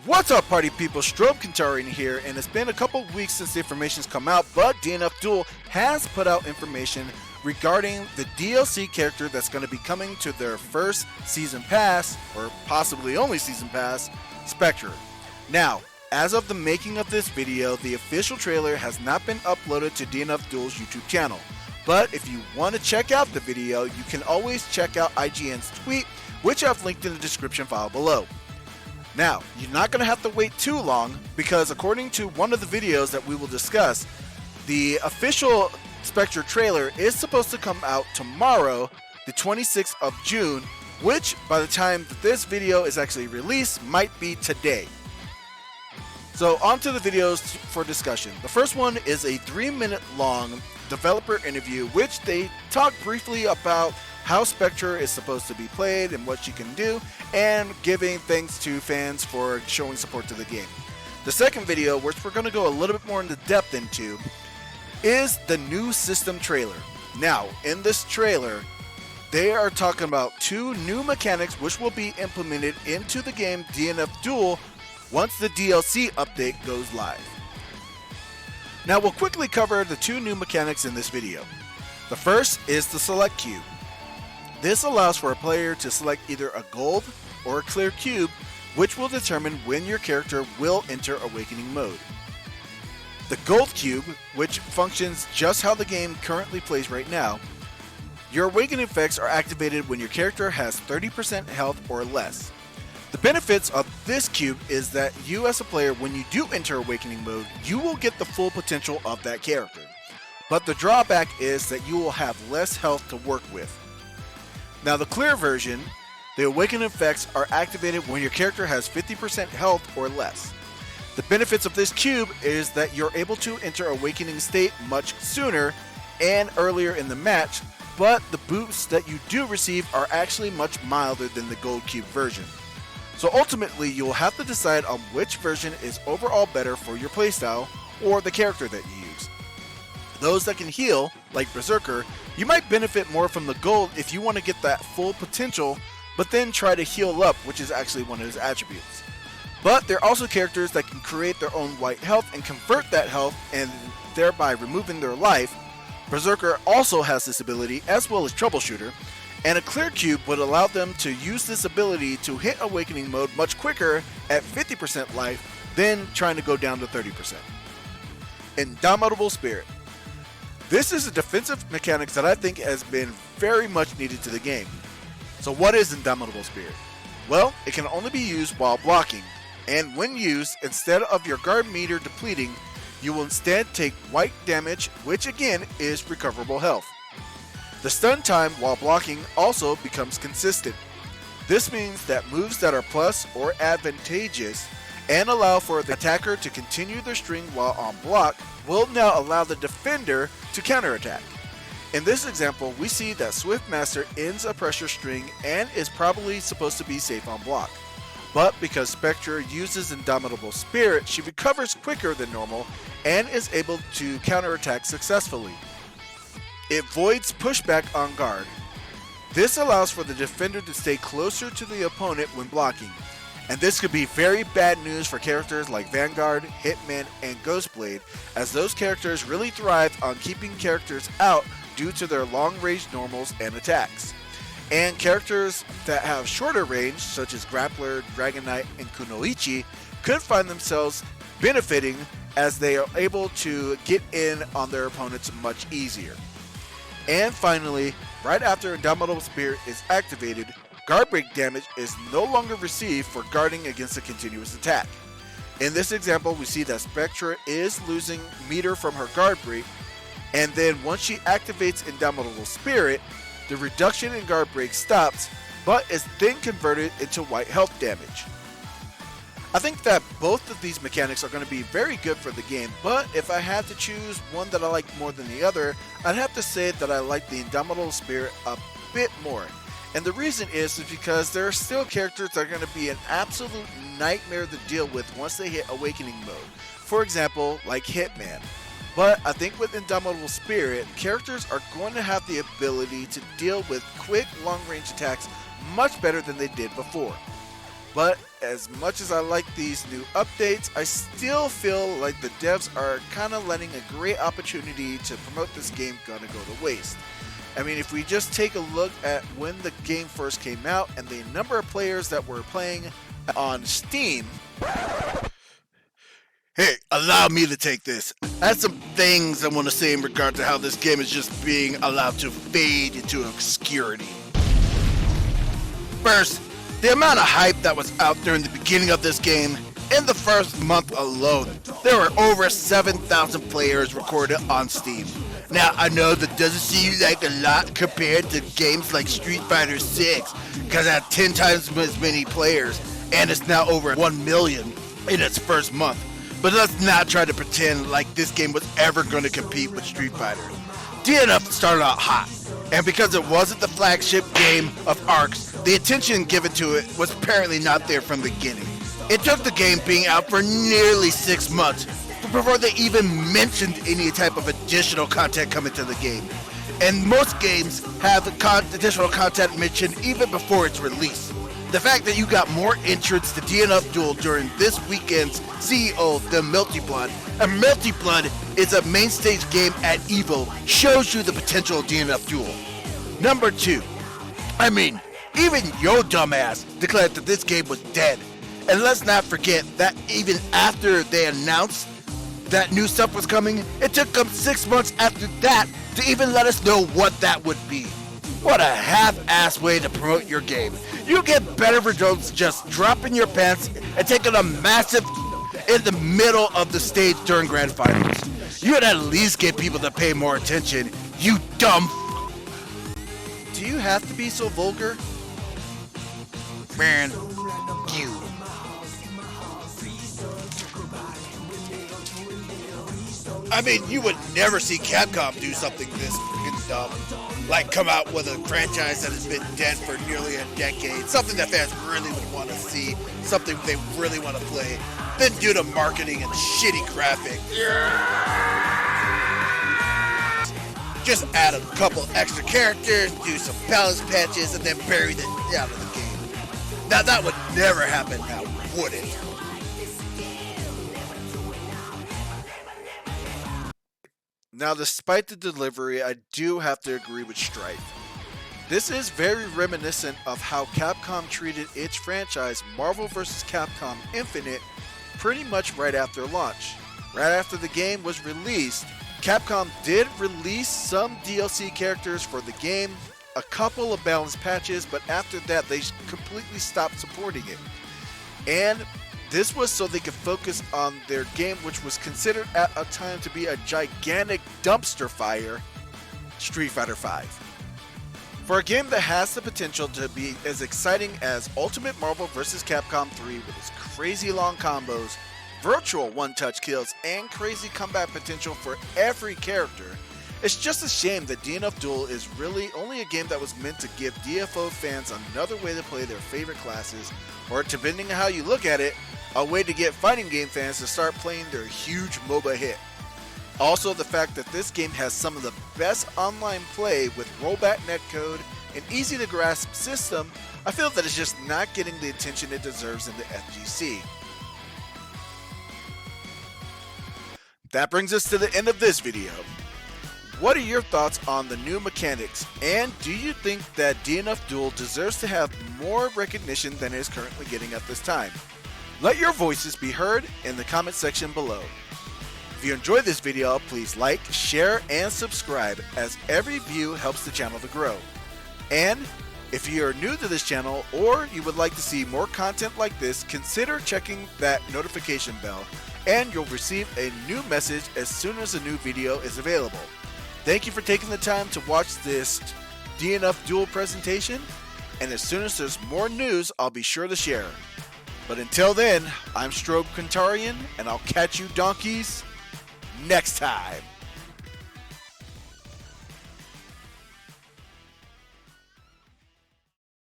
What's up, party people? Quintarian here, and it's been a couple weeks since the information's come out, but DNF Duel has put out information regarding the DLC character that's going to be coming to their first season pass, or possibly only season pass, Spectre. Now, as of the making of this video, the official trailer has not been uploaded to DNF Duel's YouTube channel. But if you want to check out the video, you can always check out IGN's tweet, which I've linked in the description file below. Now, you're not going to have to wait too long, because according to one of the videos that we will discuss, the official Spectre trailer is supposed to come out tomorrow, the 26th of June, which by the time that this video is actually released might be today. So on to the videos for discussion. The first one is a 3-minute long developer interview, which they talk briefly about how Spectre is supposed to be played and what she can do, and giving thanks to fans for showing support to the game. The second video, which we're going to go a little bit more into depth into, is the new system trailer. Now, in this trailer, they are talking about 2 new mechanics which will be implemented into the game DNF Duel once the DLC update goes live. Now, we'll quickly cover the 2 new mechanics in this video. The first is the select cube. This allows for a player to select either a gold or a clear cube, which will determine when your character will enter Awakening mode. The gold cube, which functions just how the game currently plays right now, your Awakening effects are activated when your character has 30% health or less. The benefits of this cube is that you as a player, when you do enter Awakening mode, you will get the full potential of that character. But the drawback is that you will have less health to work with. Now, the clear version, the Awakening effects are activated when your character has 50% health or less. The benefits of this cube is that you're able to enter Awakening state much sooner and earlier in the match, but the boosts that you do receive are actually much milder than the gold cube version. So ultimately, you'll have to decide on which version is overall better for your playstyle or the character that you use. Those that can heal, like Berserker, you might benefit more from the gold if you want to get that full potential, but then try to heal up, which is actually one of his attributes. But there are also characters that can create their own white health and convert that health, and thereby removing their life. Berserker also has this ability, as well as Troubleshooter, and a clear cube would allow them to use this ability to hit Awakening mode much quicker at 50% life than trying to go down to 30%. Indomitable Spirit. This is a defensive mechanic that I think has been very much needed to the game. So what is Indomitable Spirit? Well, it can only be used while blocking, and when used, instead of your guard meter depleting, you will instead take white damage, which again is recoverable health. The stun time while blocking also becomes consistent. This means that moves that are plus or advantageous and allow for the attacker to continue their string while on block will now allow the defender to counterattack. In this example, we see that Swiftmaster ends a pressure string and is probably supposed to be safe on block. But because Spectre uses Indomitable Spirit, she recovers quicker than normal and is able to counterattack successfully. It voids pushback on guard. This allows for the defender to stay closer to the opponent when blocking, and this could be very bad news for characters like Vanguard, Hitman, and Ghostblade, as those characters really thrive on keeping characters out due to their long-range normals and attacks. And characters that have shorter range, such as Grappler, Dragon Knight, and Kunoichi, could find themselves benefiting as they are able to get in on their opponents much easier. And finally, right after Indomitable Spirit is activated, guard break damage is no longer received for guarding against a continuous attack. In this example, we see that Spectre is losing meter from her guard break, and then once she activates Indomitable Spirit, the reduction in guard break stops, but is then converted into white health damage. I think that both of these mechanics are going to be very good for the game, but if I had to choose one that I like more than the other, I'd have to say that I like the Indomitable Spirit a bit more. And the reason is because there are still characters that are going to be an absolute nightmare to deal with once they hit Awakening mode. For example, like Hitman. But I think with Indomitable Spirit, characters are going to have the ability to deal with quick long-range attacks much better than they did before. But as much as I like these new updates, I still feel like the devs are kind of letting a great opportunity to promote this game gonna go to waste. I mean, if we just take a look at when the game first came out and the number of players that were playing on Steam. Hey, allow me to take this. I have some things I want to say in regard to how this game is just being allowed to fade into obscurity. First, the amount of hype that was out during the beginning of this game. In the first month alone, there were over 7,000 players recorded on Steam. Now, I know that doesn't seem like a lot compared to games like Street Fighter 6, because it had 10 times as many players, and it's now over 1 million in its first month. But let's not try to pretend like this game was ever going to compete with Street Fighter. DNF started out hot, and because it wasn't the flagship game of ARCs, the attention given to it was apparently not there from the beginning. It took the game being out for nearly 6 months before they even mentioned any type of additional content coming to the game. And most games have additional content mentioned even before its release. The fact that you got more entrants to DNF Duel during this weekend's CEO than Melty Blood, and Melty Blood is a main stage game at EVO, shows you the potential of DNF Duel. Number 2, even your dumbass declared that this game was dead. And let's not forget that even after they announced that new stuff was coming, it took them 6 months after that to even let us know what that would be. What a half-ass way to promote your game. You get better results just dropping your pants and taking a massive in the middle of the stage during grand finals. You'd at least get people to pay more attention, you dumb. Do you have to be so vulgar? Man, you. You would never see Capcom do something this freaking dumb. Like come out with a franchise that has been dead for nearly a decade, something that fans really would want to see, something they really want to play, then do the marketing and shitty graphics. Just add a couple extra characters, do some balance patches, and then bury the out of the game. Now that would never happen now, would it? Now, despite the delivery, I do have to agree with Strife. This is very reminiscent of how Capcom treated its franchise Marvel vs. Capcom Infinite pretty much right after launch. Right after the game was released, Capcom did release some DLC characters for the game, a couple of balance patches, but after that they completely stopped supporting it. And this was so they could focus on their game, which was considered at a time to be a gigantic dumpster fire, Street Fighter V. For a game that has the potential to be as exciting as Ultimate Marvel vs. Capcom 3 with its crazy long combos, virtual one-touch kills, and crazy combat potential for every character, it's just a shame that DNF Duel is really only a game that was meant to give DFO fans another way to play their favorite classes, or depending on how you look at it, a way to get fighting game fans to start playing their huge MOBA hit. Also, the fact that this game has some of the best online play with rollback netcode and easy to grasp system, I feel that it's just not getting the attention it deserves in the FGC. That brings us to the end of this video. What are your thoughts on the new mechanics, and do you think that DNF Duel deserves to have more recognition than it is currently getting at this time? Let your voices be heard in the comment section below. If you enjoyed this video, please like, share, and subscribe, as every view helps the channel to grow. And if you are new to this channel, or you would like to see more content like this, consider checking that notification bell, and you'll receive a new message as soon as a new video is available. Thank you for taking the time to watch this DNF Duel presentation, and as soon as there's more news, I'll be sure to share. But until then, I'm Quintarian, and I'll catch you donkeys next time.